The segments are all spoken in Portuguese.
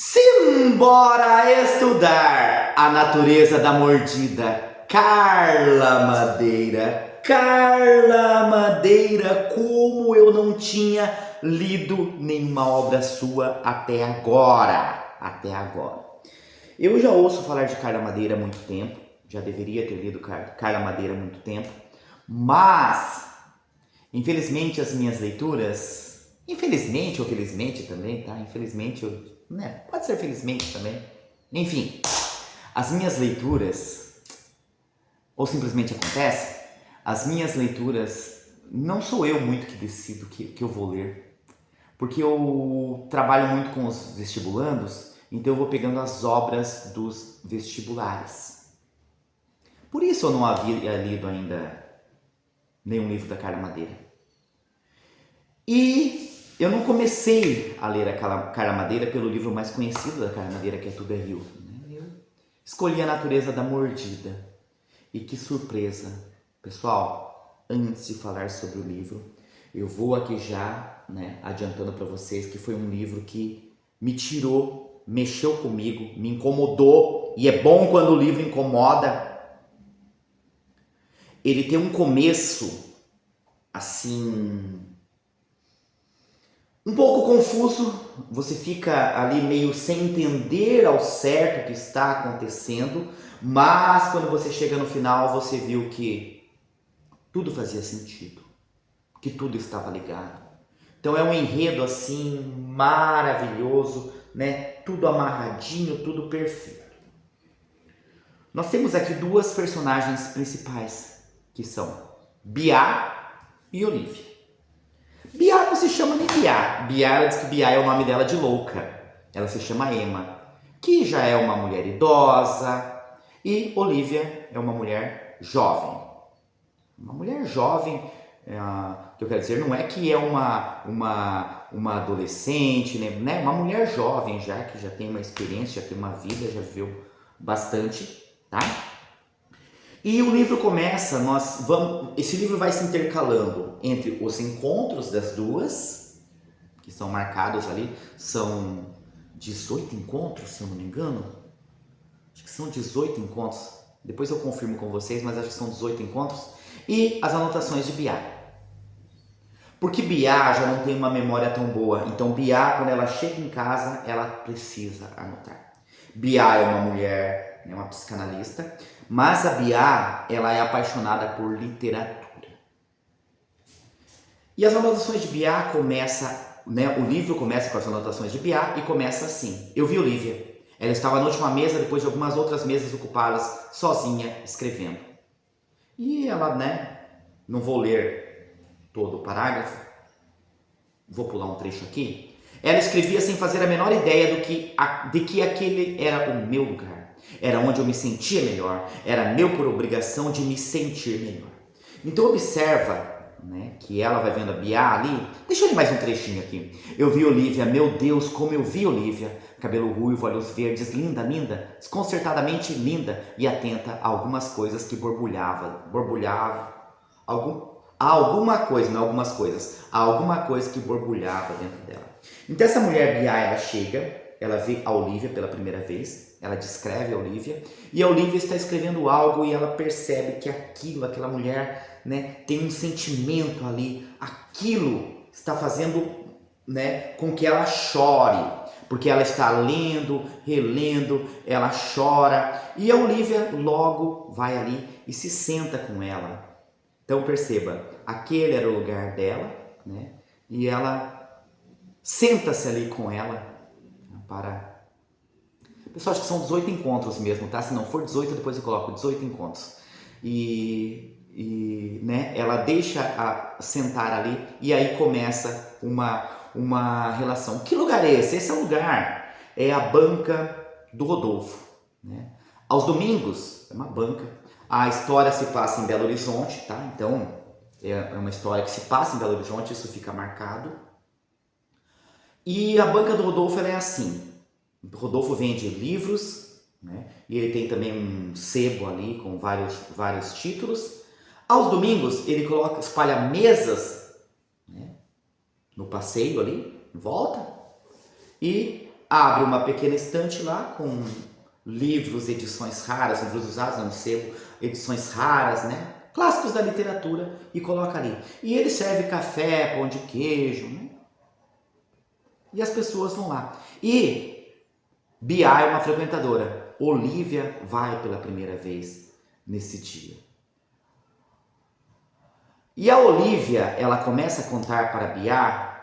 Simbora estudar a natureza da mordida. Carla Madeira, Carla Madeira, como eu não tinha lido nenhuma obra sua até agora. Eu já ouço falar de Carla Madeira há muito tempo, já deveria ter lido Carla Madeira há muito tempo, mas infelizmente as minhas leituras, infelizmente ou felizmente também, tá? Infelizmente, né? Pode ser felizmente também. Enfim, as minhas leituras, ou simplesmente acontece, as minhas leituras, não sou eu muito que decido que eu vou ler, porque eu trabalho muito com os vestibulandos, então eu vou pegando as obras dos vestibulares. Por isso eu não havia lido ainda nenhum livro da Carla Madeira. E eu não comecei a ler a Carla Madeira pelo livro mais conhecido da Carla Madeira, que é Tudo é Rio. Eu escolhi A Natureza da Mordida. E que surpresa! Pessoal, antes de falar sobre o livro, eu vou aqui já, adiantando para vocês que foi um livro que me tirou, mexeu comigo, me incomodou. E é bom quando o livro incomoda. Ele tem um começo, assim, um pouco confuso, você fica ali meio sem entender ao certo o que está acontecendo, mas quando você chega no final você viu que tudo fazia sentido, que tudo estava ligado. Então é um enredo assim maravilhoso, Tudo amarradinho, tudo perfeito. Nós temos aqui duas personagens principais, que são Biá e Olivia. Biá não se chama nem Biá. Biá, ela diz que Biá é o nome dela de louca. Ela se chama Emma, que já é uma mulher idosa. E Olivia é uma mulher jovem. Uma mulher jovem, que eu quero dizer, não é que é uma adolescente, né? Uma mulher jovem já, que já tem uma experiência, já tem uma vida, já viveu bastante, tá? E o livro começa, esse livro vai se intercalando entre os encontros das duas, que são marcados ali, são 18 encontros, se eu não me engano. Acho que são 18 encontros, depois eu confirmo com vocês, mas acho que são 18 encontros. E as anotações de Biá. Porque Biá já não tem uma memória tão boa, então Biá, quando ela chega em casa, ela precisa anotar. Biá é uma mulher, uma psicanalista, mas a Biá, ela é apaixonada por literatura. E as anotações de Biá o livro começa com as anotações de Biá e começa assim. Eu vi Olivia. Ela estava na última mesa, depois de algumas outras mesas ocupadas, sozinha, escrevendo. E ela, não vou ler todo o parágrafo, vou pular um trecho aqui. Ela escrevia sem fazer a menor ideia de que aquele era o meu lugar. Era onde eu me sentia melhor. Era meu por obrigação de me sentir melhor. Então observa, que ela vai vendo a Biá ali. Deixa eu ler mais um trechinho aqui. Eu vi Olivia, meu Deus, como eu vi Olivia. Cabelo ruivo, olhos verdes, linda, desconcertadamente linda e atenta a algumas coisas que borbulhava. Alguma coisa que borbulhava dentro dela. Então essa mulher Biá, ela chega, ela vê a Olivia pela primeira vez, ela descreve a Olivia, e a Olivia está escrevendo algo e ela percebe que aquela mulher, tem um sentimento ali, aquilo está fazendo, com que ela chore, porque ela está lendo, relendo, ela chora, e a Olivia logo vai ali e se senta com ela. Então perceba, aquele era o lugar dela, e ela senta-se ali com ela para... Pessoal, acho que são 18 encontros mesmo, tá? Se não for 18, depois eu coloco 18 encontros. Ela deixa sentar ali e aí começa uma relação. Que lugar é esse? Esse é o lugar, é a banca do Rodolfo. Aos domingos, é uma banca. A história se passa em Belo Horizonte, tá? Então, é uma história que se passa em Belo Horizonte, isso fica marcado. E a banca do Rodolfo, ela é assim. O Rodolfo vende livros, e ele tem também um sebo ali com vários títulos. Aos domingos, ele espalha mesas, no passeio ali, em volta, e abre uma pequena estante lá com livros, edições raras, livros usados no sebo, edições raras, né? Clássicos da literatura, e coloca ali. E ele serve café, pão de queijo, né? E as pessoas vão lá. E Bia é uma frequentadora. Olivia vai pela primeira vez nesse dia. E a Olivia, ela começa a contar para Bia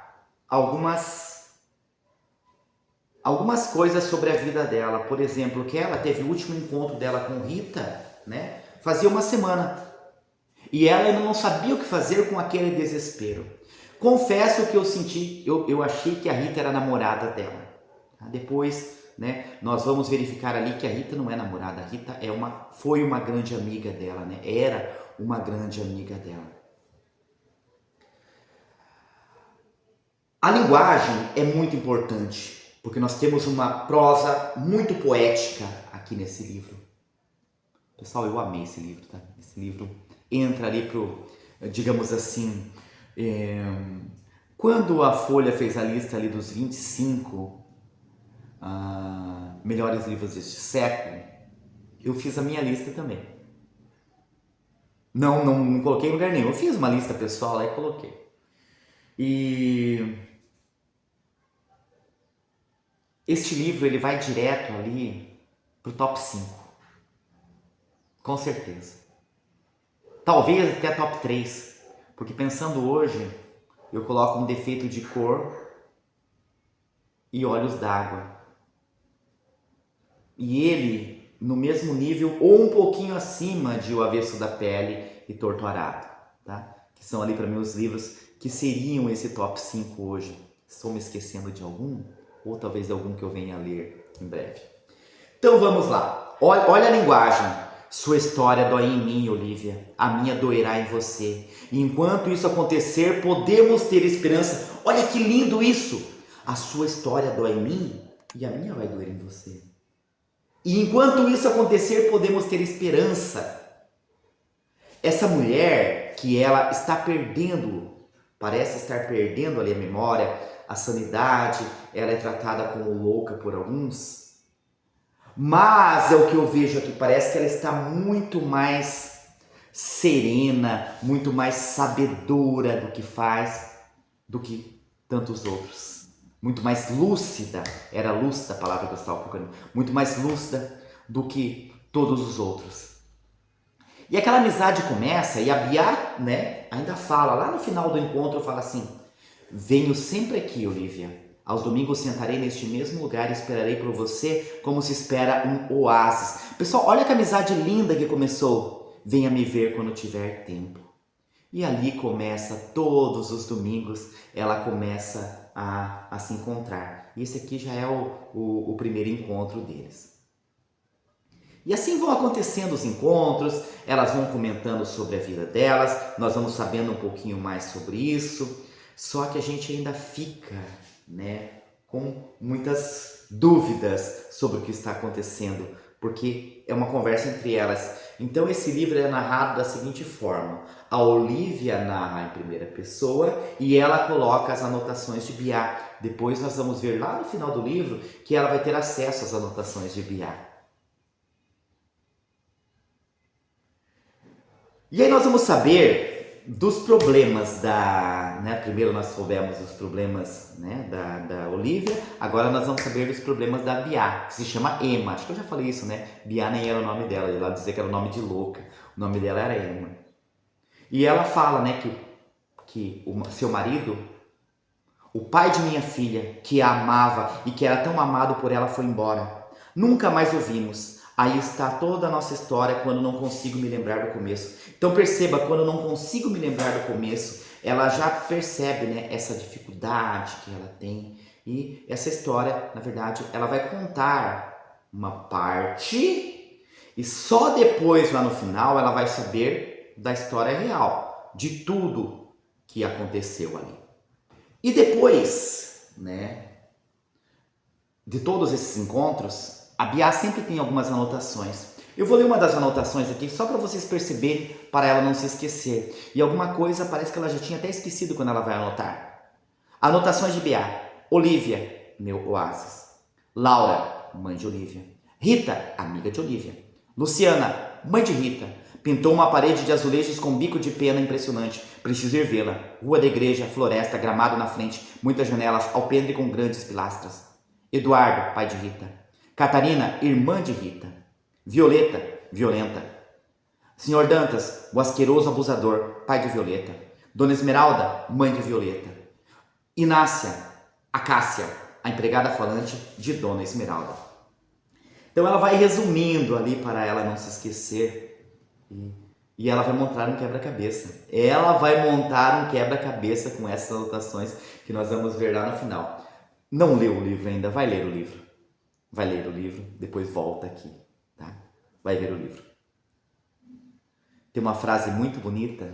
algumas coisas sobre a vida dela. Por exemplo, que ela teve o último encontro dela com Rita, né? Fazia uma semana. E ela ainda não sabia o que fazer com aquele desespero. Confesso que eu senti, eu achei que a Rita era a namorada dela. Depois, né, nós vamos verificar ali que a Rita não é namorada. A Rita foi uma grande amiga dela, né? Era uma grande amiga dela. A linguagem é muito importante, porque nós temos uma prosa muito poética aqui nesse livro. Pessoal, eu amei esse livro, tá? Esse livro entra ali pro, digamos assim, quando a Folha fez a lista ali dos 25 melhores livros deste século, eu fiz a minha lista também. Não coloquei em lugar nenhum, eu fiz uma lista pessoal lá e coloquei. E este livro, ele vai direto ali pro top 5. Com certeza. Talvez até top 3. Porque pensando hoje, eu coloco um defeito de cor e olhos d'água. E ele no mesmo nível ou um pouquinho acima de O Avesso da Pele e Torto Arado, tá? Que são ali para mim os livros que seriam esse top 5 hoje. Estou me esquecendo de algum? Ou talvez de algum que eu venha a ler em breve. Então vamos lá. Olha a linguagem. Sua história dói em mim, Olivia. A minha doerá em você. E enquanto isso acontecer, podemos ter esperança. Olha que lindo isso! A sua história dói em mim e a minha vai doer em você. E enquanto isso acontecer, podemos ter esperança. Essa mulher que ela está perdendo, parece estar perdendo ali a memória, a sanidade, ela é tratada como louca por alguns. Mas é o que eu vejo aqui, parece que ela está muito mais serena, muito mais sabedora do que faz, do que tantos outros. Muito mais lúcida, era lúcida a palavra que eu estava procurando, muito mais lúcida do que todos os outros. E aquela amizade começa, e a Bia, né, ainda fala, lá no final do encontro, fala assim: venho sempre aqui, Olivia. Aos domingos sentarei neste mesmo lugar e esperarei por você como se espera um oásis. Pessoal, olha que amizade linda que começou. Venha me ver quando tiver tempo. E ali começa, todos os domingos, ela começa a se encontrar. E esse aqui já é o primeiro encontro deles. E assim vão acontecendo os encontros, elas vão comentando sobre a vida delas, nós vamos sabendo um pouquinho mais sobre isso, só que a gente ainda fica, né, com muitas dúvidas sobre o que está acontecendo, porque é uma conversa entre elas. Então esse livro é narrado da seguinte forma: a Olivia narra em primeira pessoa e ela coloca as anotações de Bia. Depois nós vamos ver lá no final do livro que ela vai ter acesso às anotações de Bia. E aí nós vamos saber dos problemas primeiro nós soubemos dos problemas, né, da Olivia, agora nós vamos saber dos problemas da Bia, que se chama Emma. Acho que eu já falei isso, né? Bia nem era o nome dela, eu ia lá dizer que era o nome de louca. O nome dela era Emma. E ela fala, né, que o seu marido, o pai de minha filha, que a amava e que era tão amado por ela, foi embora. Nunca mais o vimos. Aí está toda a nossa história quando não consigo me lembrar do começo. Então perceba, quando eu não consigo me lembrar do começo, ela já percebe, né, essa dificuldade que ela tem. E essa história, na verdade, ela vai contar uma parte e só depois, lá no final, ela vai saber da história real, de tudo que aconteceu ali. E depois, né, de todos esses encontros, a Bia sempre tem algumas anotações. Eu vou ler uma das anotações aqui só para vocês perceberem, para ela não se esquecer. E alguma coisa parece que ela já tinha até esquecido quando ela vai anotar. Anotações de Bia. Olivia, meu oásis. Laura, mãe de Olivia. Rita, amiga de Olivia. Luciana, mãe de Rita. Pintou uma parede de azulejos com bico de pena impressionante. Preciso ir vê-la. Rua da igreja, floresta, gramado na frente, muitas janelas, alpendre com grandes pilastras. Eduardo, pai de Rita. Catarina, irmã de Rita. Violeta, violenta. Senhor Dantas, o asqueroso abusador, pai de Violeta. Dona Esmeralda, mãe de Violeta. Inácia, a Cássia, a empregada falante de Dona Esmeralda. Então ela vai resumindo ali para ela não se esquecer e ela vai montar um quebra-cabeça. Ela vai montar um quebra-cabeça com essas anotações que nós vamos ver lá no final. Não leu o livro ainda? Vai ler o livro. Vai ler o livro, depois volta aqui, tá? Vai ver o livro. Tem uma frase muito bonita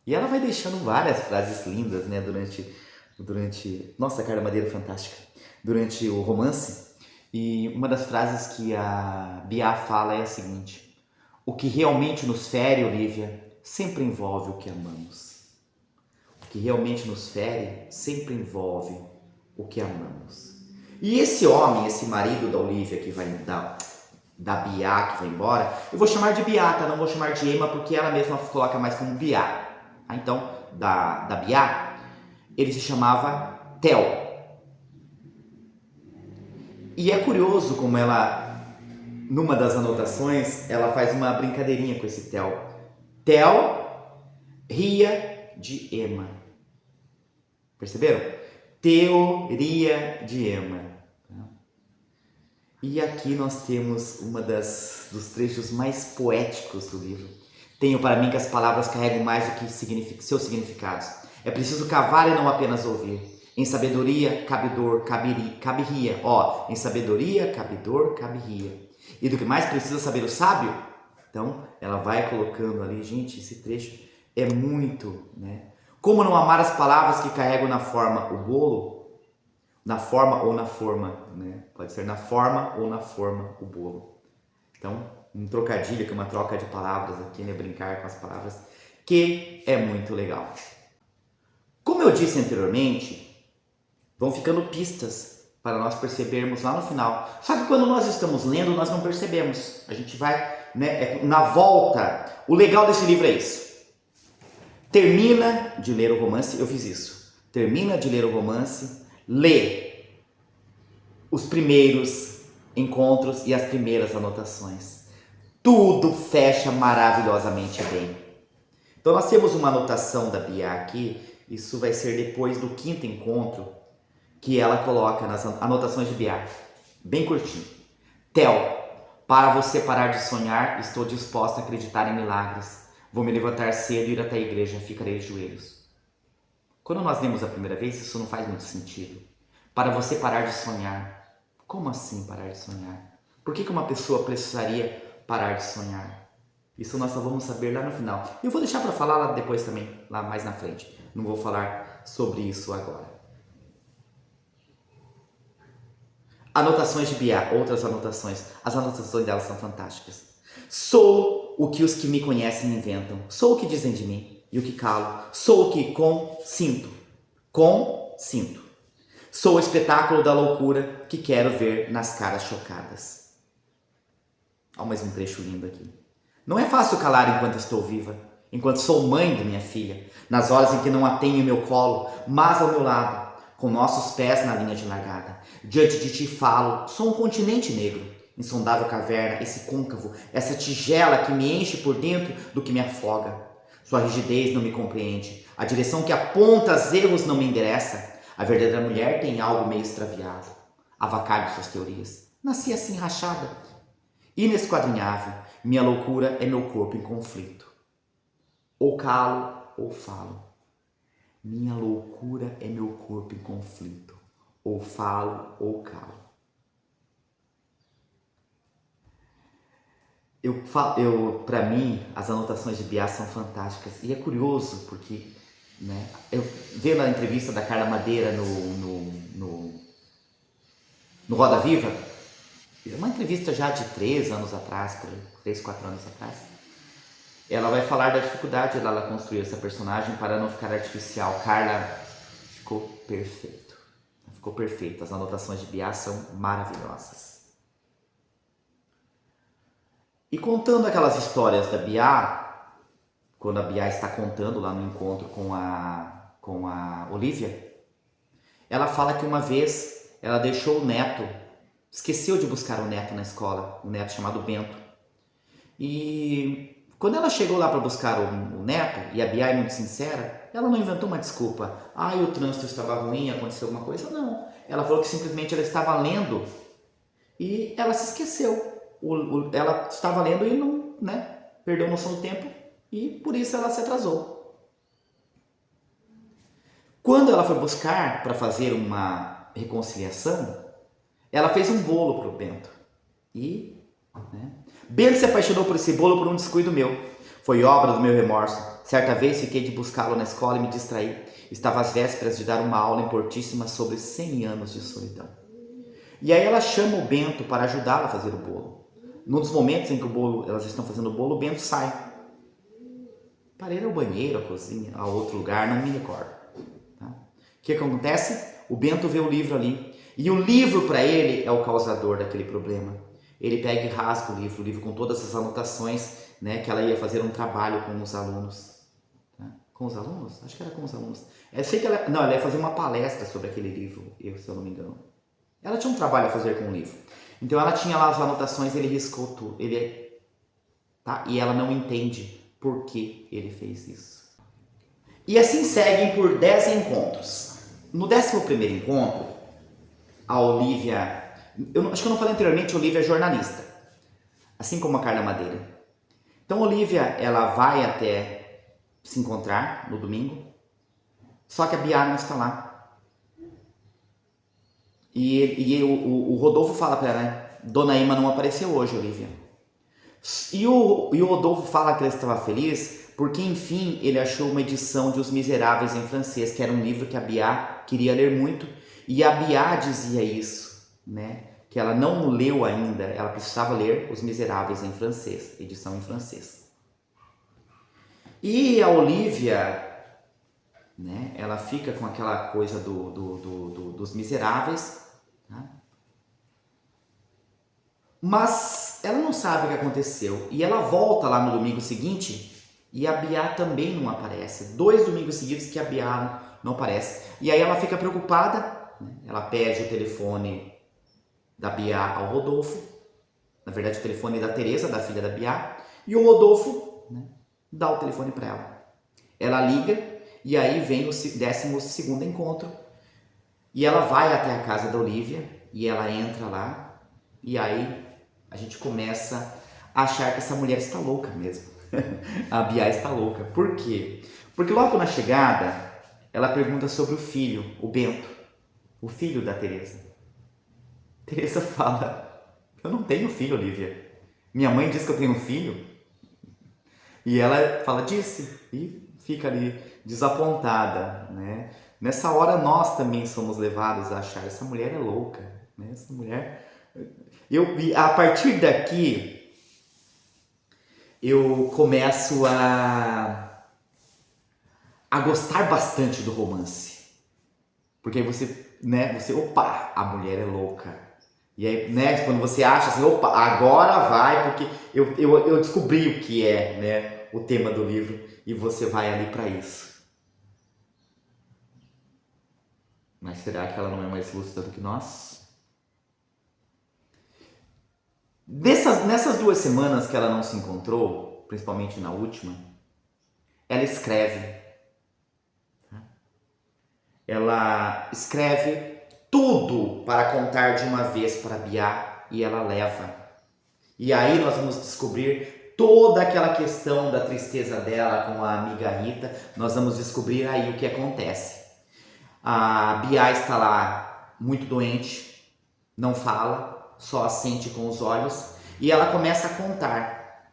e ela vai deixando várias frases lindas, né, durante nossa, Carla Madeira é fantástica, durante o romance. E uma das frases que a Bia fala é a seguinte: o que realmente nos fere, Olivia, sempre envolve o que amamos. O que realmente nos fere sempre envolve o que amamos. E esse homem, esse marido da Olivia que vai da Bia que vai embora, eu vou chamar de Bia, tá? Não vou chamar de Emma porque ela mesma coloca mais como Bia. Então, da Bia, ele se chamava Theo. E é curioso como ela, numa das anotações, ela faz uma brincadeirinha com esse Theo. Theo ria de Emma. Perceberam? Teoria de Emma. E aqui nós temos dos trechos mais poéticos do livro. Tenho para mim que as palavras carregam mais do que seus significados. É preciso cavar e não apenas ouvir. Em sabedoria, cabe dor, cabe ria. Em sabedoria, cabe dor, cabe ria. E do que mais precisa saber o sábio? Então, ela vai colocando ali, gente, esse trecho é muito, né? Como não amar as palavras que carregam na forma o bolo? Na forma ou na forma, né? Pode ser na forma ou na forma o bolo. Então, um trocadilho, que é uma troca de palavras aqui, né? Brincar com as palavras, que é muito legal. Como eu disse anteriormente, vão ficando pistas para nós percebermos lá no final. Só que quando nós estamos lendo, nós não percebemos. A gente vai, né, na volta. O legal desse livro é isso. Termina de ler o romance, eu fiz isso. Termina de ler o romance, lê os primeiros encontros e as primeiras anotações. Tudo fecha maravilhosamente bem. Então nós temos uma anotação da Bia aqui, isso vai ser depois do 5º encontro, que ela coloca nas anotações de Bia, bem curtinho. Theo, para você parar de sonhar, estou disposta a acreditar em milagres. Vou me levantar cedo e ir até a igreja, ficarei de joelhos. Quando nós lemos a primeira vez, isso não faz muito sentido. Para você parar de sonhar. Como assim parar de sonhar? Por que uma pessoa precisaria parar de sonhar? Isso nós só vamos saber lá no final. E eu vou deixar para falar lá depois também, lá mais na frente. Não vou falar sobre isso agora. Anotações de Bia, outras anotações. As anotações dela são fantásticas. Sou o que os que me conhecem inventam. Sou o que dizem de mim e o que calo. Sou o que consinto. Consinto. Sou o espetáculo da loucura que quero ver nas caras chocadas. Olha mais um trecho lindo aqui. Não é fácil calar enquanto estou viva, enquanto sou mãe de minha filha, nas horas em que não a tenho em meu colo, mas ao meu lado, com nossos pés na linha de largada. Diante de ti falo, sou um continente negro, insondável caverna, esse côncavo, essa tigela que me enche por dentro do que me afoga. Sua rigidez não me compreende, a direção que aponta os erros não me endereça. A verdadeira mulher tem algo meio extraviado. Avacalho suas teorias. Nasci assim rachada. Inesquadrinhável, minha loucura é meu corpo em conflito. Ou calo ou falo. Minha loucura é meu corpo em conflito. Ou falo ou calo. Para mim, as anotações de Bia são fantásticas. E é curioso porque, né, eu vendo a entrevista da Carla Madeira no Roda Viva, uma entrevista já de 3 anos atrás, por 3, 4 anos atrás, ela vai falar da dificuldade dela construir essa personagem para não ficar artificial. Carla ficou perfeito. ficou perfeito. As anotações de Biá são maravilhosas. E contando aquelas histórias da Biá, quando a Biá está contando lá no encontro com a Olivia, ela fala que uma vez ela deixou o neto, esqueceu de buscar o neto na escola, um neto chamado Bento. E quando ela chegou lá para buscar o neto, e a Biá é muito sincera, ela não inventou uma desculpa. O trânsito estava ruim, aconteceu alguma coisa. Não. Ela falou que simplesmente ela estava lendo e ela se esqueceu. Ela estava lendo e não, perdeu a noção do tempo e por isso ela se atrasou. Quando ela foi buscar para fazer uma reconciliação, ela fez um bolo para o Bento. Bento se apaixonou por esse bolo por um descuido meu. Foi obra do meu remorso. Certa vez fiquei de buscá-lo na escola e me distraí. Estava às vésperas de dar uma aula importantíssima sobre 100 anos de solidão. E aí ela chama o Bento para ajudá-la a fazer o bolo. Num dos momentos em que elas estão fazendo o bolo, o Bento sai. Para ir ao banheiro, à cozinha, a outro lugar, não me recordo. Tá? O que acontece? O Bento vê o livro ali. E o livro para ele é o causador daquele problema. Ele pega e rasga o livro com todas as anotações, que ela ia fazer um trabalho com os alunos. Tá? Com os alunos? Acho que era com os alunos. Eu sei que ela ia fazer uma palestra sobre aquele livro, se eu não me engano. Ela tinha um trabalho a fazer com o livro. Então ela tinha lá as anotações, ele riscou tudo. E ela não entende por que ele fez isso. E assim seguem por 10 encontros. No 11º encontro, a Olivia... acho que eu não falei anteriormente, a Olivia é jornalista. Assim como a Carla Madeira. Então a Olivia, ela vai até se encontrar no domingo. Só que a Biá não está lá. E o Rodolfo fala para ela, Dona Ima não apareceu hoje, Olivia. E o Rodolfo fala que ele estava feliz porque, enfim, ele achou uma edição de Os Miseráveis em francês, que era um livro que a Biá queria ler muito. E a Biá dizia isso, que ela não leu ainda, ela precisava ler Os Miseráveis em francês, edição em francês. E a Olivia, ela fica com aquela coisa dos Miseráveis, tá? Mas ela não sabe o que aconteceu. E ela volta lá no domingo seguinte e a Biá também não aparece. 2 domingos seguidos que a Biá não aparece. E aí ela fica preocupada, ela pede o telefone da Biá ao Rodolfo. Na verdade, o telefone da Teresa, da filha da Biá. E o Rodolfo dá o telefone para ela. Ela liga e aí vem o 12º encontro. E ela vai até a casa da Olivia e ela entra lá. E aí a gente começa a achar que essa mulher está louca mesmo. A Biá está louca. Por quê? Porque logo na chegada, ela pergunta sobre o filho, o Bento, o filho da Teresa. Teresa fala, eu não tenho filho, Olivia. Minha mãe disse que eu tenho um filho. E ela fala, disse. E fica ali desapontada, Nessa hora nós também somos levados a achar, essa mulher é louca, Essa mulher... a partir daqui, eu começo a gostar bastante do romance. Porque aí você, opa, a mulher é louca. E aí, quando você acha assim, opa, agora vai, porque eu descobri o que é, o tema do livro, e você vai ali para isso. Mas será que ela não é mais lúcida do que nós? Nessas 2 semanas que ela não se encontrou, principalmente na última, ela escreve. Ela escreve tudo para contar de uma vez para Biá e ela leva. E aí nós vamos descobrir toda aquela questão da tristeza dela com a amiga Rita. Nós vamos descobrir aí o que acontece. A Biá está lá muito doente, não fala, só assente com os olhos. E ela começa a contar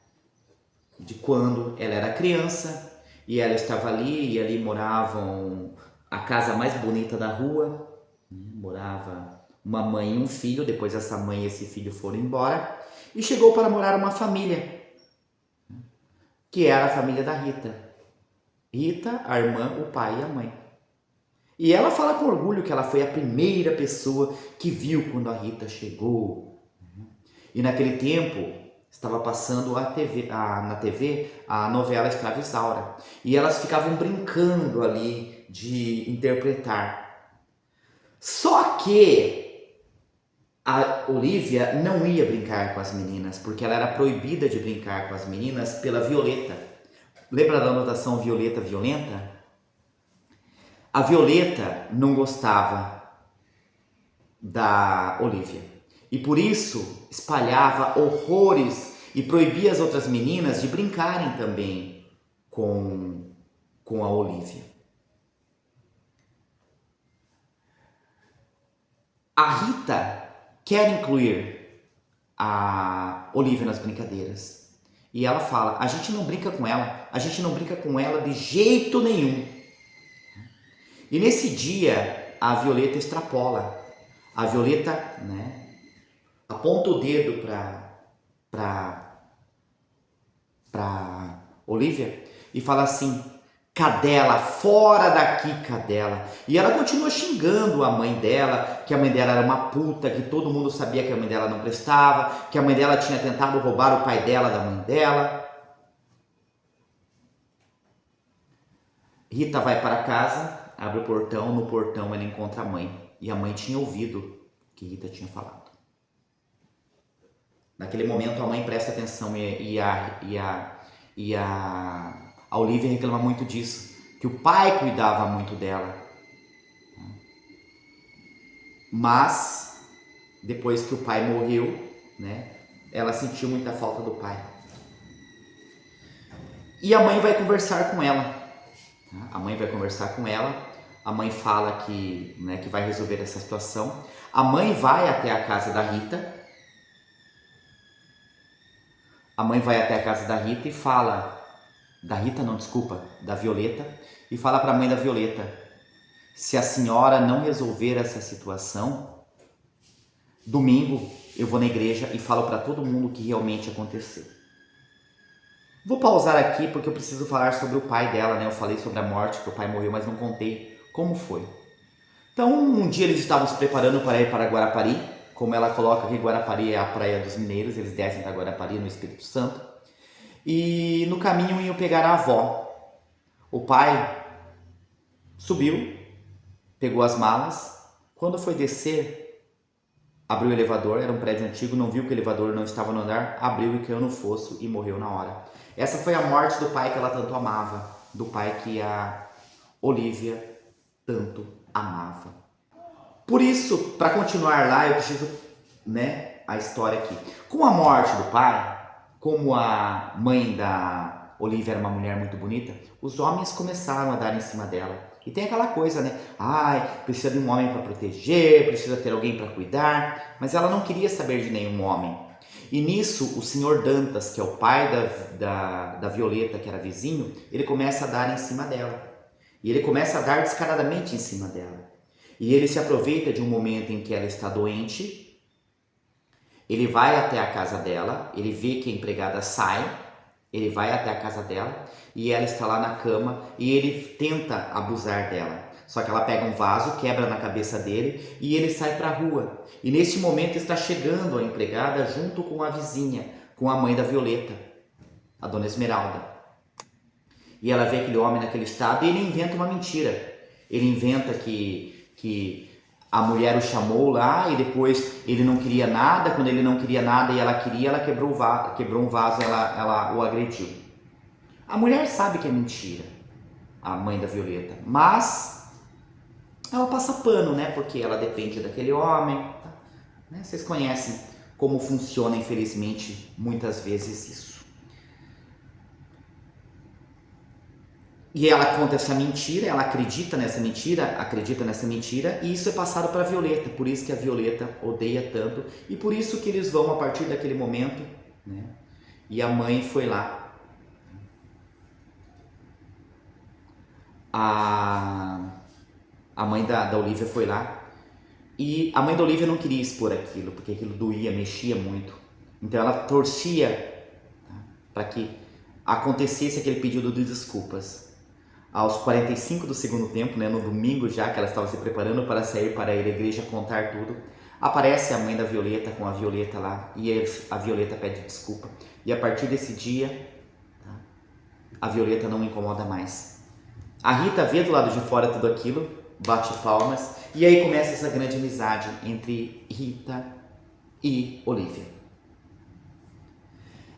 de quando ela era criança e ela estava ali, e ali moravam a casa mais bonita da rua, morava uma mãe e um filho, depois essa mãe e esse filho foram embora, e chegou para morar uma família, que era a família da Rita. Rita, a irmã, o pai e a mãe. E ela fala com orgulho que ela foi a primeira pessoa que viu quando a Rita chegou. E naquele tempo estava passando na TV a novela Escrava Isaura. E elas ficavam brincando ali de interpretar. Só que a Olivia não ia brincar com as meninas, porque ela era proibida de brincar com as meninas pela Violeta. Lembra da anotação Violeta violenta? A Violeta não gostava da Olivia e por isso espalhava horrores e proibia as outras meninas de brincarem também com a Olivia. A Rita quer incluir a Olivia nas brincadeiras e ela fala: a gente não brinca com ela, a gente não brinca com ela de jeito nenhum. E nesse dia a Violeta extrapola. A Violeta, né, aponta o dedo para Olivia e fala assim: cadela, fora daqui, cadela. E ela continua xingando a mãe dela, que a mãe dela era uma puta, que todo mundo sabia que a mãe dela não prestava, que a mãe dela tinha tentado roubar o pai dela da mãe dela. Rita vai para casa, abre o portão, no portão ela encontra a mãe. E a mãe tinha ouvido o que Rita tinha falado. Naquele momento a mãe presta atenção e a Olivia reclama muito disso, que o pai cuidava muito dela. Mas, depois que o pai morreu, né, ela sentiu muita falta do pai. E a mãe vai conversar com ela. A mãe vai conversar com ela. A mãe fala que, né, que vai resolver essa situação. A mãe vai até a casa da Rita. A mãe vai até a casa da Rita e fala... Da Rita não, desculpa. Da Violeta. E fala para a mãe da Violeta: se a senhora não resolver essa situação, domingo eu vou na igreja e falo para todo mundo o que realmente aconteceu. Vou pausar aqui porque eu preciso falar sobre o pai dela, né? Eu falei sobre a morte, que o pai morreu, mas não contei como foi. Então, um dia eles estavam se preparando para ir para Guarapari. Como ela coloca que Guarapari é a praia dos mineiros, eles descem para Guarapari, no Espírito Santo. E no caminho iam pegar a avó. O pai subiu, pegou as malas. Quando foi descer, abriu o elevador, era um prédio antigo, não viu que o elevador não estava no andar, abriu e caiu no fosso e morreu na hora. Essa foi a morte do pai que ela tanto amava, do pai que a Olivia tanto amava. Por isso, para continuar lá, eu preciso, né, a história aqui. Com a morte do pai, como a mãe da Olivia era uma mulher muito bonita, os homens começaram a dar em cima dela. E tem aquela coisa, né? Ai, precisa de um homem para proteger, precisa ter alguém para cuidar. Mas ela não queria saber de nenhum homem. E nisso, o senhor Dantas, que é o pai da Violeta, que era vizinho, ele começa a dar em cima dela. E ele começa a dar descaradamente em cima dela. E ele se aproveita de um momento em que ela está doente. Ele vai até a casa dela, ele vê que a empregada sai, ele vai até a casa dela e ela está lá na cama e ele tenta abusar dela. Só que ela pega um vaso, quebra na cabeça dele e ele sai para a rua. E nesse momento está chegando a empregada junto com a vizinha, com a mãe da Violeta, a dona Esmeralda. E ela vê aquele homem naquele estado e ele inventa uma mentira. Ele inventa que a mulher o chamou lá e depois ele não queria nada. Quando ele não queria nada e ela queria, ela quebrou um vaso, ela o agrediu. A mulher sabe que é mentira, a mãe da Violeta, mas ela passa pano, né? Porque ela depende daquele homem. Tá? Né? Vocês conhecem como funciona, infelizmente, muitas vezes isso. E ela conta essa mentira, ela acredita nessa mentira, e isso é passado para a Violeta. Por isso que a Violeta odeia tanto e por isso que eles vão a partir daquele momento, né? E a mãe foi lá. A mãe da Olivia foi lá e a mãe da Olivia não queria expor aquilo, porque aquilo doía, mexia muito. Então ela torcia, tá, para que acontecesse aquele pedido de desculpas. aos 45 do segundo tempo, né, no domingo já, que ela estava se preparando para sair para ir à igreja contar tudo, aparece a mãe da Violeta com a Violeta lá e a Violeta pede desculpa. E a partir desse dia, tá, a Violeta não incomoda mais. A Rita vê do lado de fora tudo aquilo, bate palmas e aí começa essa grande amizade entre Rita e Olivia.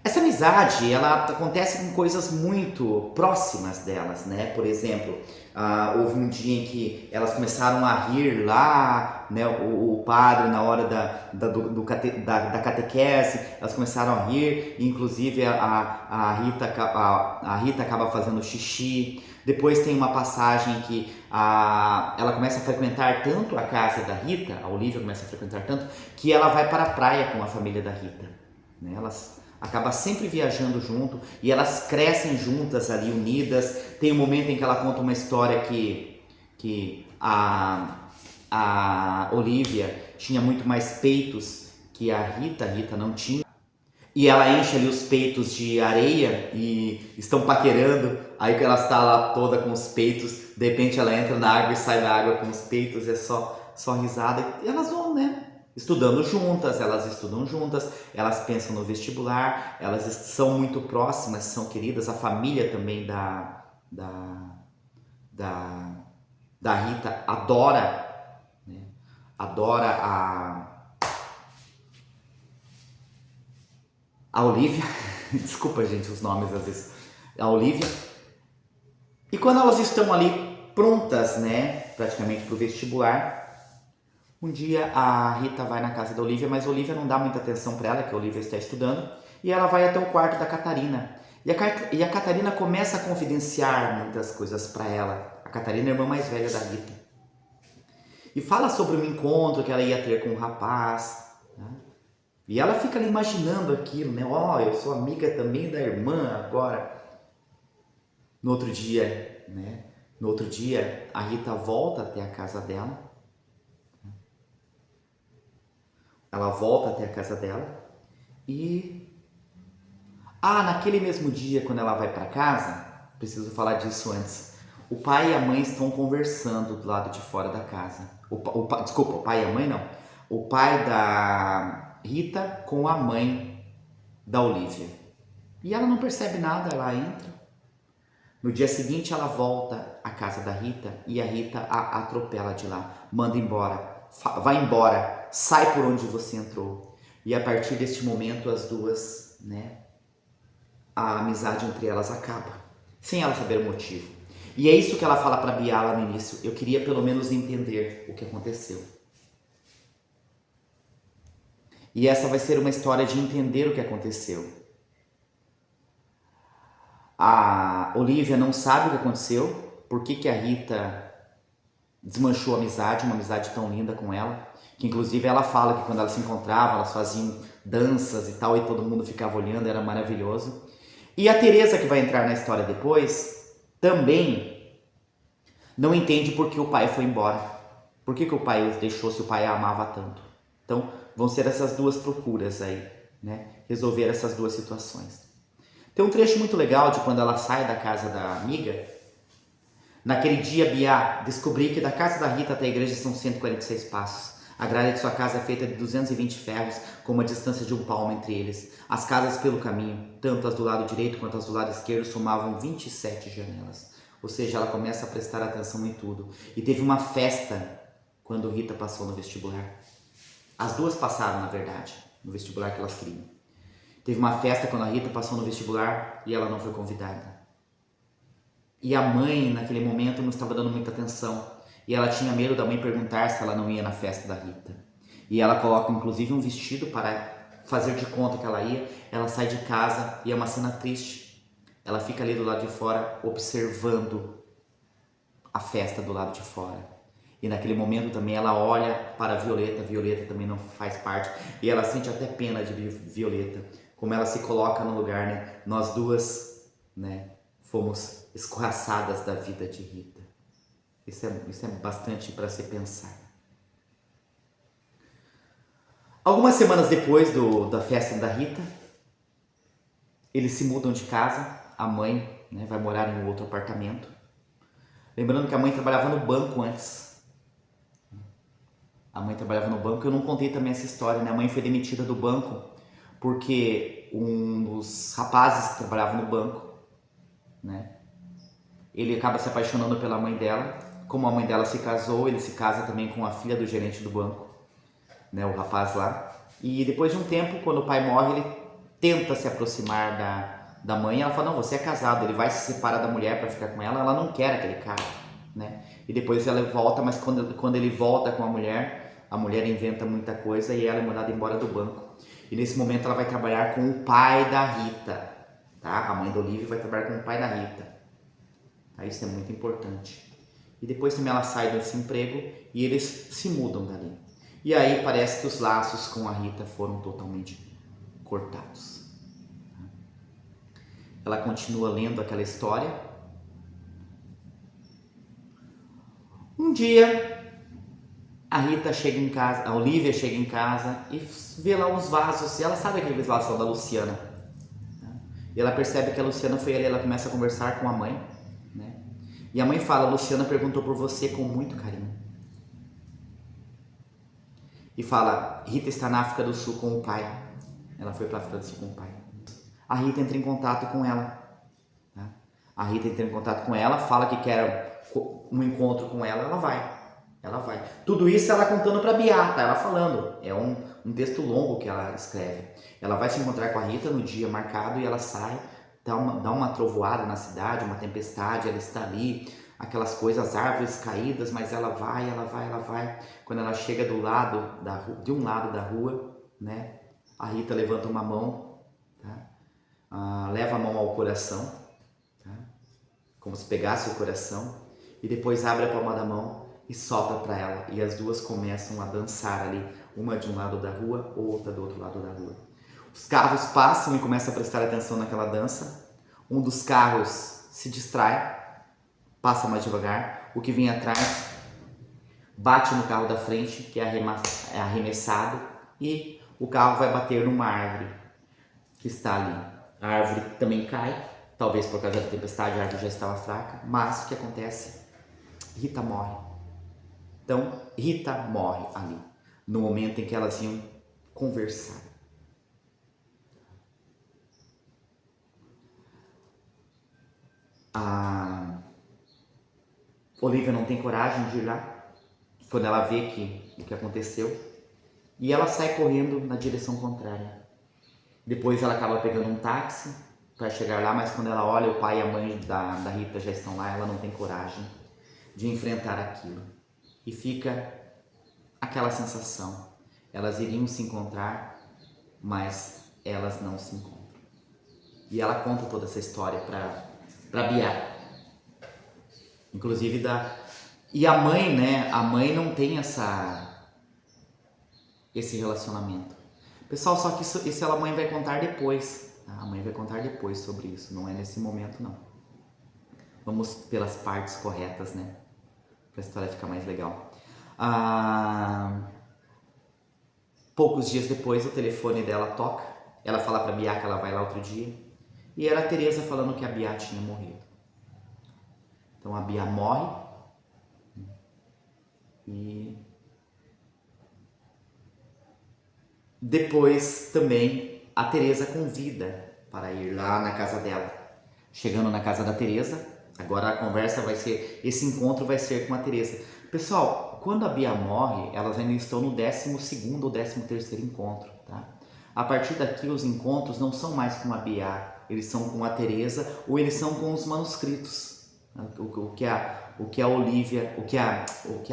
Essa amizade, ela acontece com coisas muito próximas delas, né? Por exemplo, houve um dia em que elas começaram a rir lá, né? O padre, na hora da catequese, elas começaram a rir, inclusive a Rita acaba fazendo xixi. Depois tem uma passagem que ela começa a frequentar tanto a casa da Rita, a Olivia começa a frequentar tanto, que ela vai para a praia com a família da Rita, né? Elas acaba sempre viajando junto e elas crescem juntas ali, unidas. Tem um momento em que ela conta uma história que a Olivia tinha muito mais peitos que a Rita não tinha. E ela enche ali os peitos de areia e estão paquerando. Aí que ela está lá toda com os peitos, de repente ela entra na água e sai da água com os peitos, é só risada. E elas vão, né? Estudando juntas, elas estudam juntas, elas pensam no vestibular, elas são muito próximas, são queridas. A família também da Rita adora, né? Adora a Olivia. Desculpa, gente, os nomes às vezes. A Olivia. E quando elas estão ali prontas, né, praticamente para o vestibular, um dia a Rita vai na casa da Olivia, mas a Olivia não dá muita atenção para ela, que a Olivia está estudando, e ela vai até o quarto da Catarina. E a Catarina começa a confidenciar muitas coisas para ela. A Catarina é a irmã mais velha da Rita. E fala sobre um encontro que ela ia ter com um rapaz, né? E ela fica ali imaginando aquilo, né? Ó, eu sou amiga também da irmã agora. No outro dia, né? No outro dia, a Rita volta até a casa dela. Ela volta até a casa dela e... naquele mesmo dia, quando ela vai para casa, preciso falar disso antes. O pai e a mãe estão conversando do lado de fora da casa. Desculpa, o pai e a mãe não. O pai da Rita com a mãe da Olivia. E ela não percebe nada, ela entra. No dia seguinte ela volta à casa da Rita e a Rita a atropela de lá, manda embora. Vai embora, sai por onde você entrou. E a partir deste momento as duas, né, a amizade entre elas acaba, sem ela saber o motivo. E é isso que ela fala para Bia lá no início: eu queria pelo menos entender o que aconteceu. E essa vai ser uma história de entender o que aconteceu. A Olivia não sabe o que aconteceu, por que a Rita desmanchou a amizade, uma amizade tão linda com ela, que inclusive ela fala que quando elas se encontravam, elas faziam danças e tal, e todo mundo ficava olhando, era maravilhoso. E a Teresa, que vai entrar na história depois, também não entende por que o pai foi embora. Por que o pai os deixou se o pai a amava tanto? Então, vão ser essas duas procuras aí, né? Resolver essas duas situações. Tem um trecho muito legal de quando ela sai da casa da amiga. Naquele dia, Bia, descobri que da casa da Rita até a igreja são 146 passos. A grade de sua casa é feita de 220 ferros, com uma distância de um palmo entre eles. As casas pelo caminho, tanto as do lado direito quanto as do lado esquerdo, somavam 27 janelas. Ou seja, ela começa a prestar atenção em tudo. E teve uma festa quando Rita passou no vestibular. As duas passaram, na verdade, no vestibular que elas queriam. Teve uma festa quando a Rita passou no vestibular e ela não foi convidada. E a mãe, naquele momento, não estava dando muita atenção. E ela tinha medo da mãe perguntar se ela não ia na festa da Rita. E ela coloca, inclusive, um vestido para fazer de conta que ela ia. Ela sai de casa e é uma cena triste. Ela fica ali do lado de fora, observando a festa do lado de fora. E naquele momento também ela olha para a Violeta. A Violeta também não faz parte. E ela sente até pena de Violeta. Como ela se coloca no lugar, né? Nós duas, né, fomos escorraçadas da vida de Rita. Isso é bastante para se pensar. Algumas semanas depois da festa da Rita, eles se mudam de casa. A mãe, né, vai morar em um outro apartamento. Lembrando que a mãe trabalhava no banco antes. A mãe trabalhava no banco. Eu não contei também essa história, né? A mãe foi demitida do banco porque um dos rapazes que trabalhava no banco, né? Ele acaba se apaixonando pela mãe dela. Como a mãe dela se casou, ele se casa também com a filha do gerente do banco, né? O rapaz lá. E depois de um tempo, quando o pai morre, ele tenta se aproximar da mãe. Ela fala: não, você é casado. Ele vai se separar da mulher para ficar com ela. Ela não quer aquele cara, né? E depois ela volta, mas quando ele volta com a mulher inventa muita coisa e ela é mandada embora do banco. E nesse momento ela vai trabalhar com o pai da Rita, tá? A mãe da Olivia vai trabalhar com o pai da Rita. Tá? Isso é muito importante. E depois também ela sai desse emprego e eles se mudam dali. E aí parece que os laços com a Rita foram totalmente cortados. Ela continua lendo aquela história. Um dia, a Rita chega em casa, a Olivia chega em casa e vê lá uns vasos. E ela sabe aqueles vasos são da Luciana. E ela percebe que a Luciana foi ali, ela começa a conversar com a mãe, né? E a mãe fala: Luciana perguntou por você com muito carinho. E fala: Rita está na África do Sul com o pai. Ela foi para a África do Sul com o pai. A Rita entra em contato com ela. Tá? A Rita entra em contato com ela, fala que quer um encontro com ela, ela vai. Ela vai. Tudo isso ela contando para a Beata, ela falando. É um texto longo que ela escreve. Ela vai se encontrar com a Rita no dia marcado e ela sai, dá uma trovoada na cidade, uma tempestade, ela está ali, aquelas coisas, árvores caídas, mas ela vai, ela vai, ela vai. Quando ela chega do lado da rua, de um lado da rua, né? A Rita levanta uma mão, tá? Leva a mão ao coração, tá? Como se pegasse o coração, e depois abre a palma da mão e sopra para ela, e as duas começam a dançar ali, uma de um lado da rua, outra do outro lado da rua. Os carros passam e começam a prestar atenção naquela dança. Um dos carros se distrai, passa mais devagar, o que vem atrás bate no carro da frente, que é arremessado, e o carro vai bater numa árvore que está ali. A árvore também cai, talvez por causa da tempestade, a árvore já estava fraca, mas o que acontece? Rita morre. Então, Rita morre ali, no momento em que elas iam conversar. A Olivia não tem coragem de ir lá, quando ela vê o que aconteceu, e ela sai correndo na direção contrária. Depois ela acaba pegando um táxi para chegar lá, mas quando ela olha, o pai e a mãe da Rita já estão lá, ela não tem coragem de enfrentar aquilo. E fica aquela sensação, elas iriam se encontrar, mas elas não se encontram. E ela conta toda essa história para Bia, inclusive e a mãe, né? A mãe não tem esse relacionamento. Pessoal, só que isso a mãe vai contar depois. Tá? A mãe vai contar depois sobre isso, não é nesse momento não. Vamos pelas partes corretas, né? Para a história ficar mais legal. Poucos dias depois o telefone dela toca. Ela fala para a Bia que ela vai lá outro dia. E era a Teresa falando que a Bia tinha morrido. Então a Bia morre. E depois também a Teresa convida para ir lá na casa dela. Chegando na casa da Teresa, agora a conversa vai ser, esse encontro vai ser com a Teresa. Pessoal, quando a Bia morre, elas ainda estão no 12º ou 13º encontro, tá? A partir daqui os encontros não são mais com a Bia, eles são com a Teresa ou eles são com os manuscritos, né? o que a Olivia, o que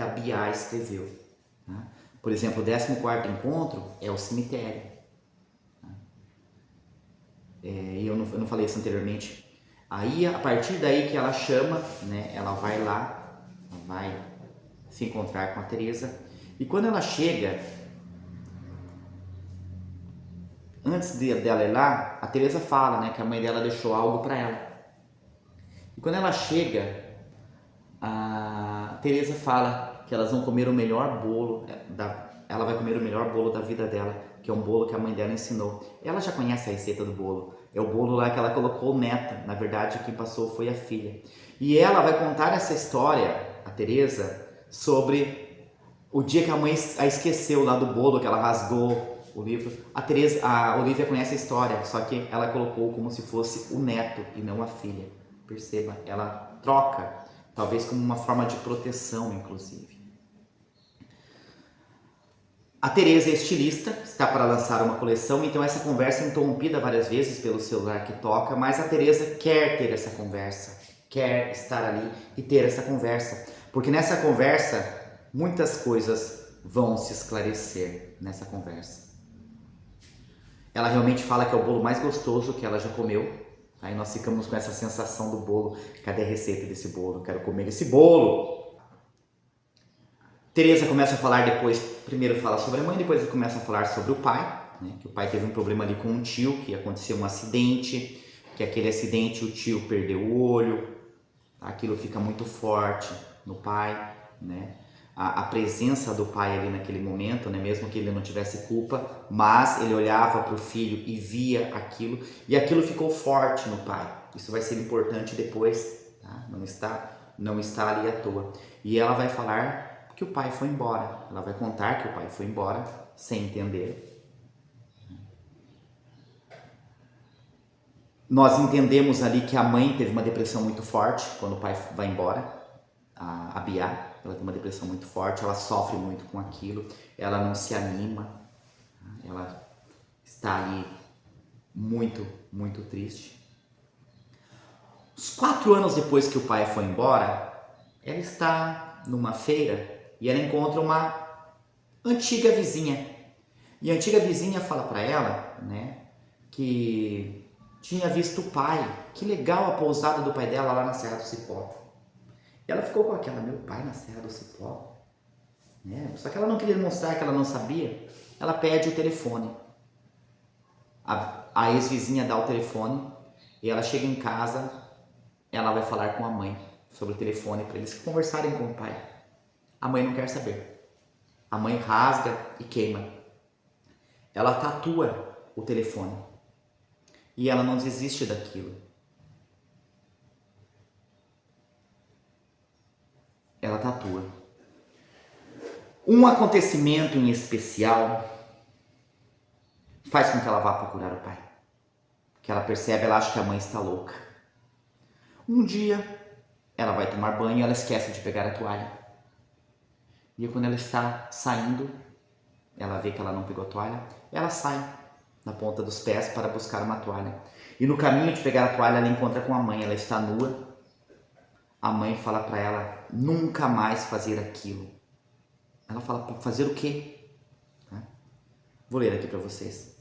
a Bia escreveu, né? Por exemplo, o 14º encontro é o cemitério. Eu não falei isso anteriormente. Aí, a partir daí que ela chama, né, ela vai lá, vai se encontrar com a Teresa. E quando ela chega, antes dela ir lá, a Teresa fala, né, que a mãe dela deixou algo para ela. E quando ela chega, a Teresa fala que elas vão comer o melhor bolo, ela vai comer o melhor bolo da vida dela que é um bolo que a mãe dela ensinou. Ela já conhece a receita do bolo. É o bolo lá que ela colocou o neto. Na verdade, quem passou foi a filha. E ela vai contar essa história, a Teresa, sobre o dia que a mãe a esqueceu lá do bolo, que ela rasgou o livro. A Olivia conhece a história, só que ela colocou como se fosse o neto e não a filha. Perceba, ela troca, talvez como uma forma de proteção, inclusive. A Teresa é estilista, está para lançar uma coleção, então essa conversa é interrompida várias vezes pelo celular que toca, mas a Teresa quer ter essa conversa, quer estar ali e ter essa conversa, porque nessa conversa muitas coisas vão se esclarecer nessa conversa. Ela realmente fala que é o bolo mais gostoso que ela já comeu, aí nós ficamos com essa sensação do bolo. Cadê a receita desse bolo? Quero comer esse bolo! Teresa começa a falar depois, primeiro fala sobre a mãe, depois começa a falar sobre o pai, né? Que o pai teve um problema ali com um tio, que aconteceu um acidente, que aquele acidente o tio perdeu o olho, aquilo fica muito forte no pai, né? A presença do pai ali naquele momento, né? Mesmo que ele não tivesse culpa, mas ele olhava para o filho e via aquilo, e aquilo ficou forte no pai. Isso vai ser importante depois, tá? Não está ali à toa. E ela vai falar que o pai foi embora. Ela vai contar que o pai foi embora sem entender. Nós entendemos ali que a mãe teve uma depressão muito forte quando o pai vai embora. A Bia, ela tem uma depressão muito forte, ela sofre muito com aquilo, ela não se anima, ela está ali muito, muito triste. Uns 4 anos depois que o pai foi embora, ela está numa feira e ela encontra uma antiga vizinha. E a antiga vizinha fala para ela, né, que tinha visto o pai. Que legal a pousada do pai dela lá na Serra do Cipó. E ela ficou com aquela, meu pai na Serra do Cipó. Né? Só que ela não queria mostrar que ela não sabia. Ela pede o telefone. A ex-vizinha dá o telefone e ela chega em casa, ela vai falar com a mãe sobre o telefone para eles conversarem com o pai. A mãe não quer saber. A mãe rasga e queima. Ela tatua o telefone. E ela não desiste daquilo. Ela tatua. Um acontecimento em especial faz com que ela vá procurar o pai. Que ela percebe, ela acha que a mãe está louca. Um dia, ela vai tomar banho e ela esquece de pegar a toalha. E quando ela está saindo, ela vê que ela não pegou a toalha, ela sai na ponta dos pés para buscar uma toalha. E no caminho de pegar a toalha, ela encontra com a mãe, ela está nua. A mãe fala para ela nunca mais fazer aquilo. Ela fala, fazer o quê? Vou ler aqui para vocês.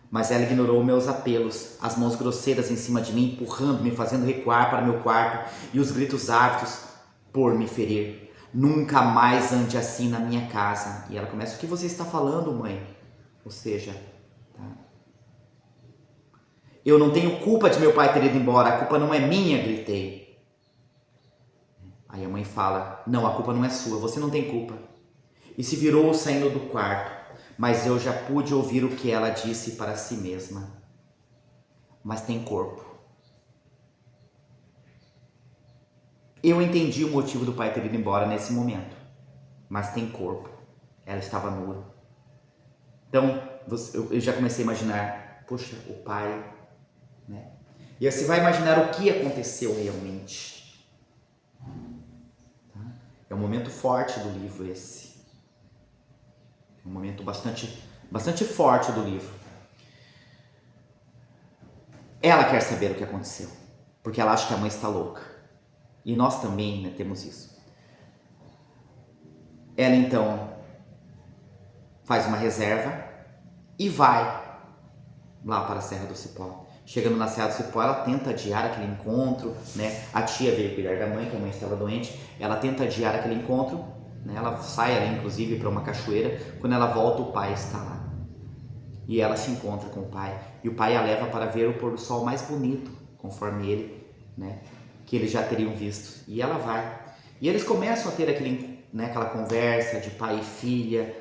Mas ela ignorou meus apelos, as mãos grosseiras em cima de mim, empurrando-me, fazendo recuar para meu quarto, e os gritos ávidos por me ferir. Nunca mais ande assim na minha casa. E ela começa, o que você está falando, mãe? Ou seja, tá? Eu não tenho culpa de meu pai ter ido embora, a culpa não é minha, gritei. Aí a mãe fala, não, a culpa não é sua, você não tem culpa. E se virou saindo do quarto, mas eu já pude ouvir o que ela disse para si mesma. Mas tem corpo. Eu entendi o motivo do pai ter ido embora nesse momento, mas tem corpo. Ela estava nua. Então, eu já comecei a imaginar, poxa, o pai, né? E aí você vai imaginar o que aconteceu realmente. Tá? É um momento forte do livro esse. É um momento bastante forte do livro. Ela quer saber o que aconteceu, porque ela acha que a mãe está louca. E nós também, né, temos isso. Ela então faz uma reserva e vai lá para a Serra do Cipó. Chegando na Serra do Cipó, ela tenta adiar aquele encontro, né? A tia veio cuidar da mãe, que a mãe estava doente. Ela tenta adiar aquele encontro, né? Ela sai ali, inclusive, para uma cachoeira. Quando ela volta, o pai está lá. E ela se encontra com o pai. E o pai a leva para ver o pôr do sol mais bonito, conforme ele, né? Que eles já teriam visto. E ela vai. E eles começam a ter aquela conversa de pai e filha.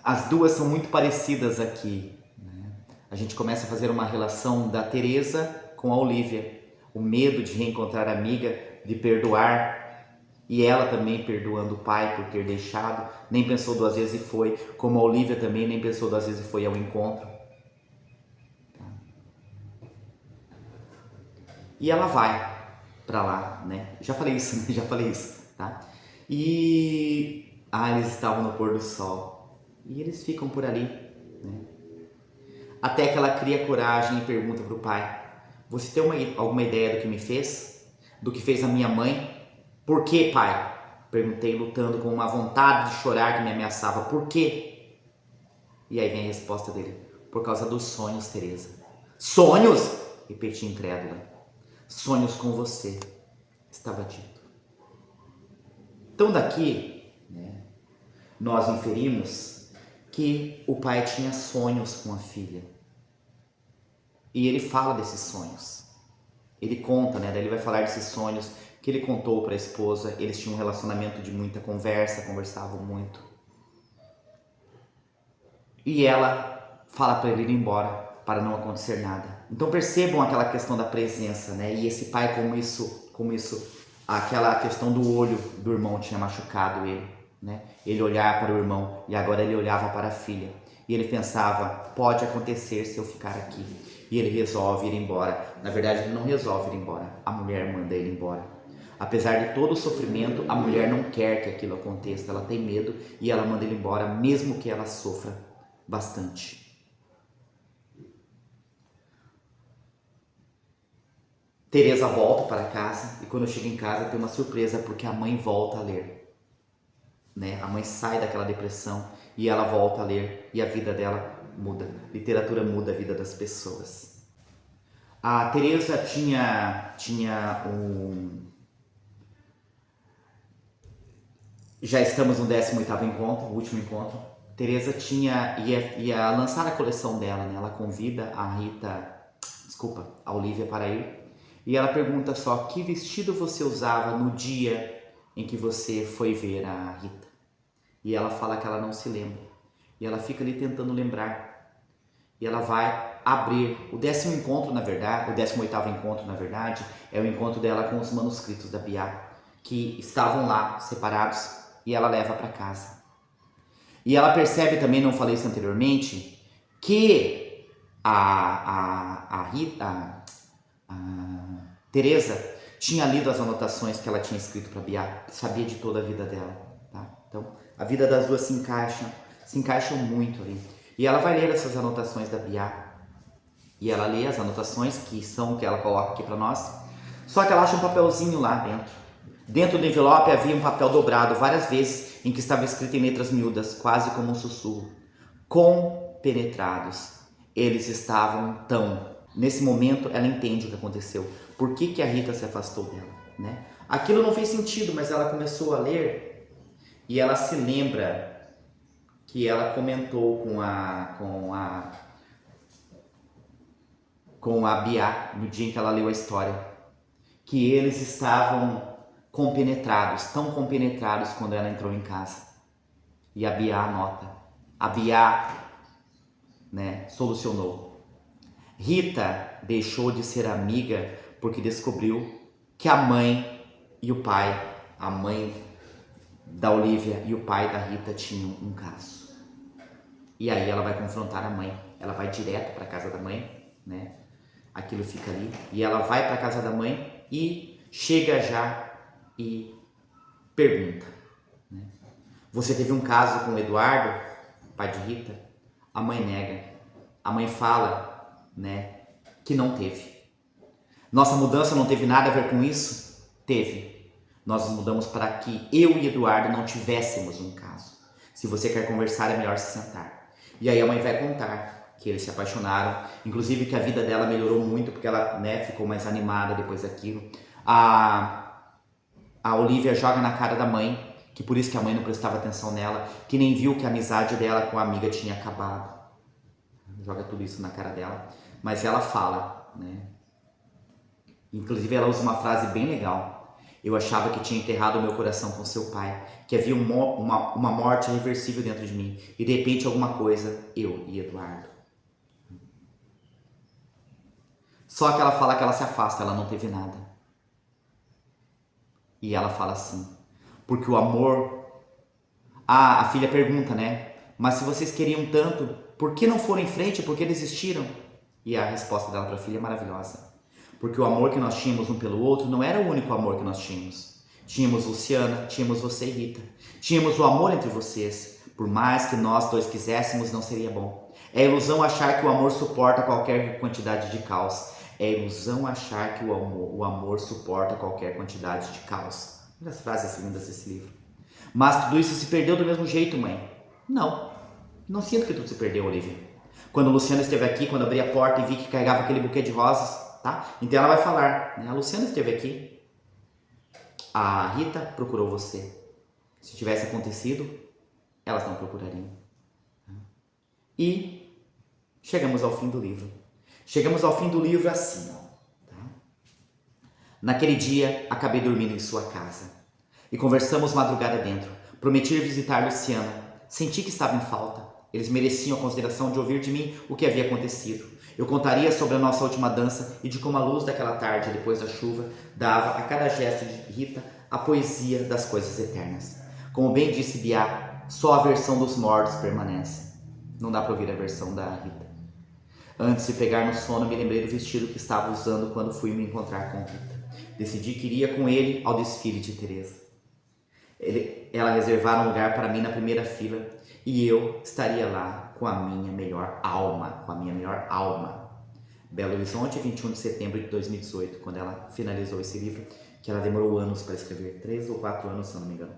As duas são muito parecidas aqui, né? A gente começa a fazer uma relação da Teresa com a Olivia. O medo de reencontrar a amiga, de perdoar, e ela também perdoando o pai por ter deixado, nem pensou duas vezes e foi, como a Olivia também nem pensou duas vezes e foi ao encontro. E ela vai pra lá, né? Já falei isso, né? Já falei isso, tá? E eles estavam no pôr do sol. E eles ficam por ali, né? Até que ela cria coragem e pergunta pro pai: você tem alguma ideia do que me fez? Do que fez a minha mãe? Por que, pai? Perguntei, lutando com uma vontade de chorar que me ameaçava. Por quê? E aí vem a resposta dele: por causa dos sonhos, Teresa. Sonhos? Repeti incrédula. Sonhos com você, estava dito. Então daqui, né, nós inferimos que o pai tinha sonhos com a filha. E ele fala desses sonhos. Ele conta, né? Daí ele vai falar desses sonhos que ele contou para a esposa. Eles tinham um relacionamento de muita conversa, conversavam muito. E ela fala para ele ir embora, para não acontecer nada. Então percebam aquela questão da presença, né? E esse pai, como isso, aquela questão do olho do irmão tinha machucado ele, né? Ele olhar para o irmão e agora ele olhava para a filha. E ele pensava, pode acontecer se eu ficar aqui. E ele resolve ir embora. Na verdade, ele não resolve ir embora. A mulher manda ele embora. Apesar de todo o sofrimento, a mulher não quer que aquilo aconteça. Ela tem medo e ela manda ele embora, mesmo que ela sofra bastante. Teresa volta para casa e quando chega em casa tem uma surpresa porque a mãe volta a ler, né? A mãe sai daquela depressão e ela volta a ler e a vida dela muda. Literatura muda a vida das pessoas. A Teresa tinha um... Já estamos no 18º encontro, o último encontro. Teresa ia lançar a coleção dela, né? Ela convida a Olivia para ir. E ela pergunta só, que vestido você usava no dia em que você foi ver a Rita? E ela fala que ela não se lembra. E ela fica ali tentando lembrar. E ela vai abrir o 10º encontro, na verdade, o 18º encontro, na verdade, é o encontro dela com os manuscritos da Biá, que estavam lá, separados, e ela leva para casa. E ela percebe também, não falei isso anteriormente, que a Teresa tinha lido as anotações que ela tinha escrito para Biá, sabia de toda a vida dela, tá? Então, a vida das duas se encaixam muito ali. E ela vai ler essas anotações da Biá. E ela lê as anotações que ela coloca aqui para nós. Só que ela acha um papelzinho lá dentro. Dentro do envelope havia um papel dobrado várias vezes em que estava escrito em letras miúdas, quase como um sussurro. Compenetrados. Eles estavam tão... Nesse momento ela entende o que aconteceu. Por que a Rita se afastou dela, né? Aquilo não fez sentido, mas ela começou a ler e ela se lembra que ela comentou com a Biá no dia em que ela leu a história, que eles estavam compenetrados, tão compenetrados quando ela entrou em casa. E a Biá anota. A Biá, né, solucionou. Rita deixou de ser amiga porque descobriu que a mãe e o pai, a mãe da Olivia e o pai da Rita tinham um caso. E aí ela vai confrontar a mãe. Ela vai direto para casa da mãe, né? Aquilo fica ali. E ela vai para casa da mãe e chega já e pergunta, né? Você teve um caso com o Eduardo, pai de Rita? A mãe nega. A mãe fala, né, que não teve. Nossa mudança não teve nada a ver com isso? Teve. Nós nos mudamos para que eu e Eduardo não tivéssemos um caso. Se você quer conversar, é melhor se sentar. E aí a mãe vai contar que eles se apaixonaram, inclusive que a vida dela melhorou muito porque ela, né, ficou mais animada depois daquilo. A Olivia joga na cara da mãe, que por isso que a mãe não prestava atenção nela, que nem viu que a amizade dela com a amiga tinha acabado. Joga tudo isso na cara dela, mas ela fala, né? Inclusive ela usa uma frase bem legal. Eu achava que tinha enterrado o meu coração com seu pai, que havia uma morte irreversível dentro de mim. E de repente alguma coisa, eu e Eduardo. Só que ela fala que ela se afasta, ela não teve nada. E ela fala assim, porque o amor... a filha pergunta, né? Mas se vocês queriam tanto, por que não foram em frente? Por que desistiram? E a resposta dela para a filha é maravilhosa. Porque o amor que nós tínhamos um pelo outro não era o único amor que nós tínhamos. Tínhamos Luciana, tínhamos você e Rita. Tínhamos o amor entre vocês. Por mais que nós dois quiséssemos, não seria bom. É ilusão achar que o amor suporta qualquer quantidade de caos. É ilusão achar que o amor suporta qualquer quantidade de caos. Olha as frases lindas desse livro. Mas tudo isso se perdeu do mesmo jeito, mãe? Não. Não sinto que tudo se perdeu, Olivia. Quando a Luciana esteve aqui, quando abri a porta e vi que carregava aquele buquê de rosas, tá? Então ela vai falar, né? A Luciana esteve aqui. A Rita procurou você. Se tivesse acontecido, elas não procurariam. E chegamos ao fim do livro. Chegamos ao fim do livro assim, ó. Tá? Naquele dia, acabei dormindo em sua casa. E conversamos madrugada dentro. Prometi ir visitar Luciana. Senti que estava em falta. Eles mereciam a consideração de ouvir de mim o que havia acontecido. Eu contaria sobre a nossa última dança e de como a luz daquela tarde, depois da chuva, dava a cada gesto de Rita a poesia das coisas eternas. Como bem disse Biá, só a versão dos mortos permanece. Não dá para ouvir a versão da Rita. Antes de pegar no sono, me lembrei do vestido que estava usando quando fui me encontrar com Rita. Decidi que iria com ele ao desfile de Teresa. Ela reservara um lugar para mim na primeira fila e eu estaria lá com a minha melhor alma. Belo Horizonte, 21 de setembro de 2018, quando ela finalizou esse livro, que ela demorou anos para escrever, 3 ou 4 anos, se eu não me engano.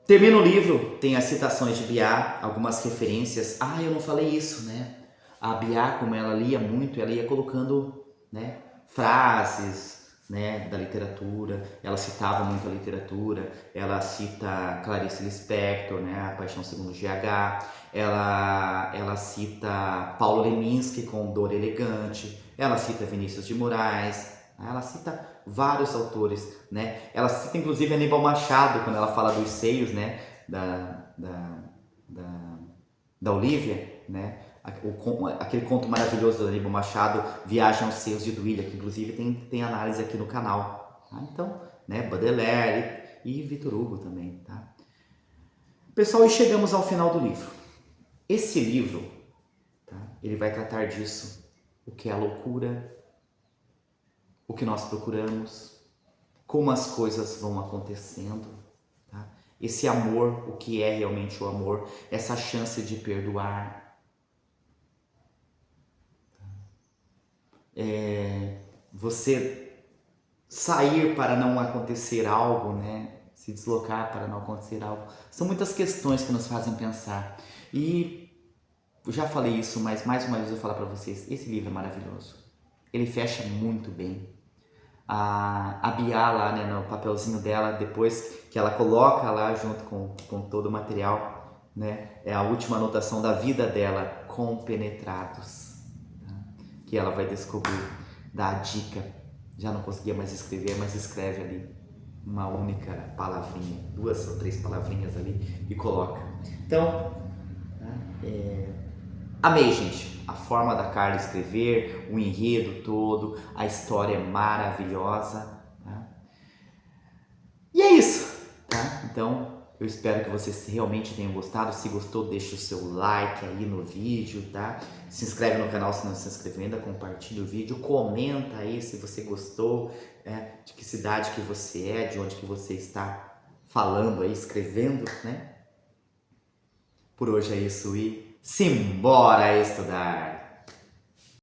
Termina o livro, tem as citações de Biá, algumas referências. Eu não falei isso, né? A Biá, como ela lia muito, ela ia colocando, né, frases, né, da literatura. Ela citava muito a literatura. Ela cita Clarice Lispector, né, A Paixão Segundo GH. Ela cita Paulo Leminski com Dor Elegante. Ela cita Vinícius de Moraes. Ela cita vários autores, né? Ela cita inclusive Aníbal Machado quando ela fala dos seios, né, da Olivia, né? Aquele conto maravilhoso do Aníbal Machado, Viagem aos Seios de Duília, que inclusive tem análise aqui no canal. Tá? Então, né, Baudelaire e Victor Hugo também. Tá? Pessoal, e chegamos ao final do livro. Esse livro, tá, ele vai tratar disso, o que é a loucura, o que nós procuramos, como as coisas vão acontecendo, tá? Esse amor, o que é realmente o amor, essa chance de perdoar. Você sair para não acontecer algo, né? Se deslocar para não acontecer algo. São muitas questões que nos fazem pensar. E eu já falei isso, mas mais uma vez eu vou falar para vocês. Esse livro é maravilhoso. Ele fecha muito bem. A Biá lá, né, no papelzinho dela, depois que ela coloca lá junto com todo o material, né, é a última anotação da vida dela, compenetrados, tá? Que ela vai descobrir, dá a dica, já não conseguia mais escrever, mas escreve ali uma única palavrinha, 2 ou 3 palavrinhas ali e coloca. Então, amei, gente, a forma da Carla escrever, o enredo todo, a história é maravilhosa, tá? E é isso, tá? Então, eu espero que vocês realmente tenham gostado. Se gostou, deixa o seu like aí no vídeo, tá? Se inscreve no canal se não se inscreveu ainda, compartilha o vídeo, comenta aí se você gostou, de que cidade que você é, de onde que você está falando aí, escrevendo, né? Por hoje é isso e simbora estudar!